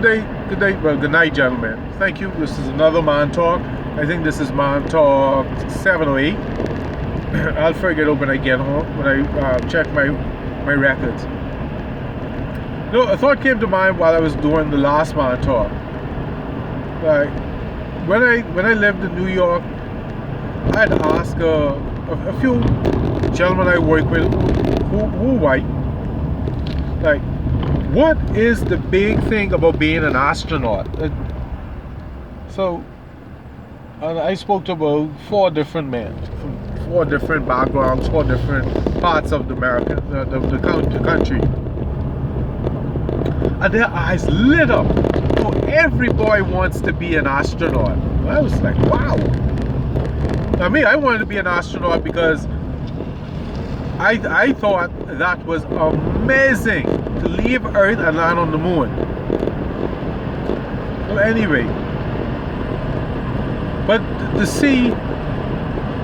good day, well, good night, gentlemen. Thank you. This is another Man Talk. I think this is Man Talk 7 or 8. I'll figure it out when I get home, when I check my records. No, a thought came to mind while I was doing the last Man Talk. Like, when I lived in New York, I had asked a few gentlemen I work with who were white, like, what is the big thing about being an astronaut? So, and I spoke to about 4 different men from 4 different backgrounds, 4 different parts of the country, and their eyes lit up. So every boy wants to be an astronaut. I was like, wow. I mean, I wanted to be an astronaut because I thought that was amazing to leave Earth and land on the moon. Well, anyway, but to see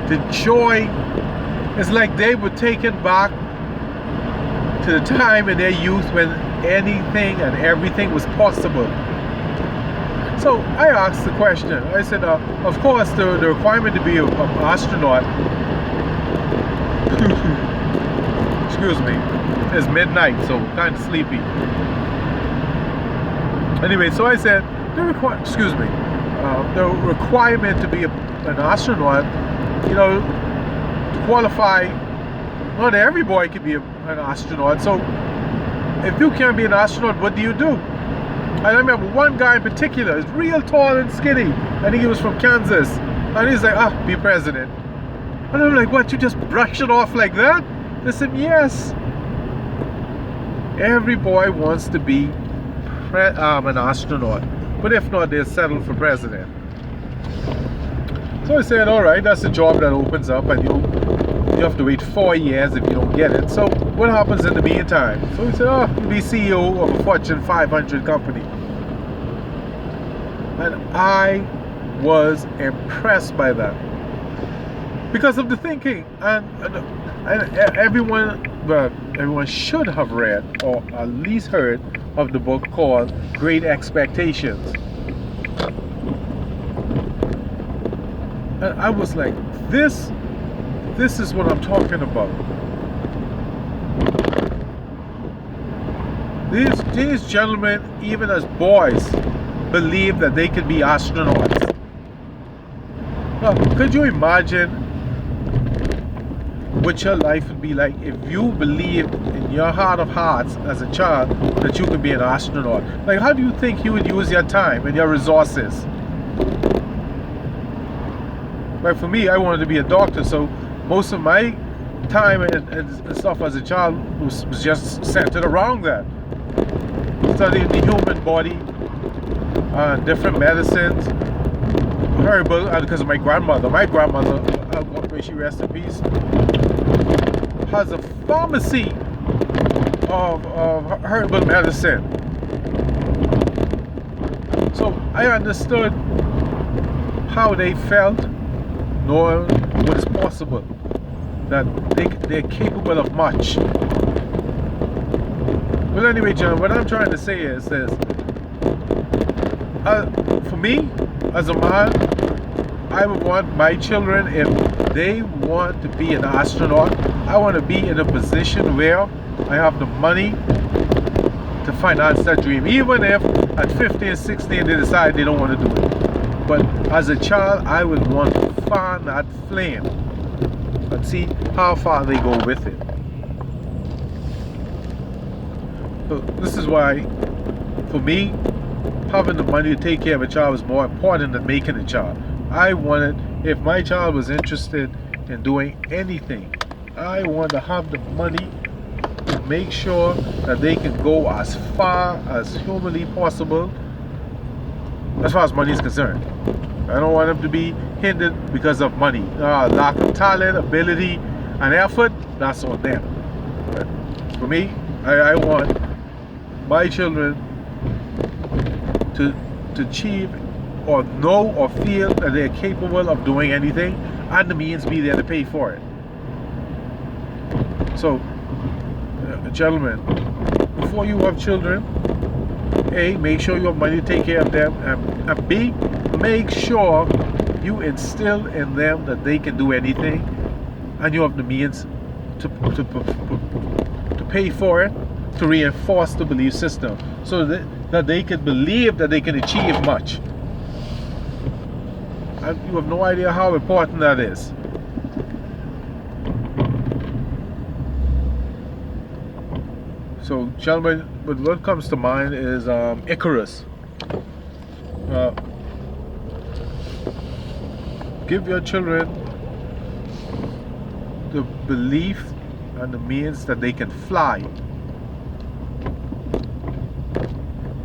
the joy, it's like they were taken back to the time in their youth when anything and everything was possible. So I asked the question. I said, of course, the requirement to be an astronaut, excuse me, it's midnight, so kind of sleepy. Anyway, so I said, the requirement to be an astronaut, you know, to qualify, not every boy can be an astronaut. So if you can't be an astronaut, what do you do? And I remember one guy in particular is real tall and skinny. I think he was from Kansas. And he's like, be president. And I'm like, what, you just brush it off like that? I said, yes. Every boy wants to be an astronaut. But if not, they'll settle for president. So I said, all right, that's a job that opens up, and you have to wait 4 years if you don't get it. So what happens in the meantime? So he said, you'll be CEO of a Fortune 500 company. And I was impressed by that because of the thinking. And everyone should have read or at least heard of the book called Great Expectations. And I was like, this is what I'm talking about. These gentlemen, even as boys, believe that they could be astronauts. Now, could you imagine what your life would be like if you believed in your heart of hearts as a child that you could be an astronaut? Like, how do you think you would use your time and your resources? Like, for me, I wanted to be a doctor, so most of my time and stuff as a child was just centered around that. Studying the human body, different medicines, herbal, and because of my grandmother. My grandmother, may she rest in peace, has a pharmacy of herbal medicine. So I understood how they felt, knowing what is possible, that they're capable of much. Well, anyway, John, what I'm trying to say is this. For me, as a man, I would want my children, if they want to be an astronaut, I want to be in a position where I have the money to finance that dream. Even if at 15, 16 they decide they don't want to do it. But as a child, I would want to fan that flame and see how far they go with it. So this is why, for me, having the money to take care of a child was more important than making a child. I wanted, if my child was interested in doing anything, I wanted to have the money to make sure that they can go as far as humanly possible, as far as money is concerned. I don't want them to be hindered because of money. Lack of talent, ability, and effort, that's on them. But for me, I want my children to achieve or know or feel that they're capable of doing anything, and the means be there to pay for it. So, gentlemen, before you have children, A, make sure you have money to take care of them, and B, make sure you instill in them that they can do anything, and you have the means to pay for it, to reinforce the belief system, so that they can believe that they can achieve much. And you have no idea how important that is. So, gentlemen, what comes to mind is Icarus. Give your children the belief and the means that they can fly,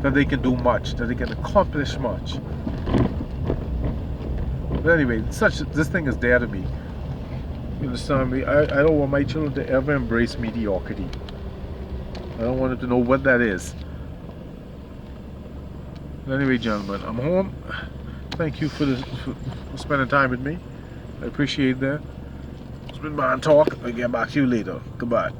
that they can do much, that they can accomplish much. But anyway, this thing is there to me. You understand me? I don't want my children to ever embrace mediocrity. I don't want them to know what that is. But anyway, gentlemen, I'm home. Thank you for spending time with me. I appreciate that. It's been Man Talk. I'll get back to you later. Goodbye.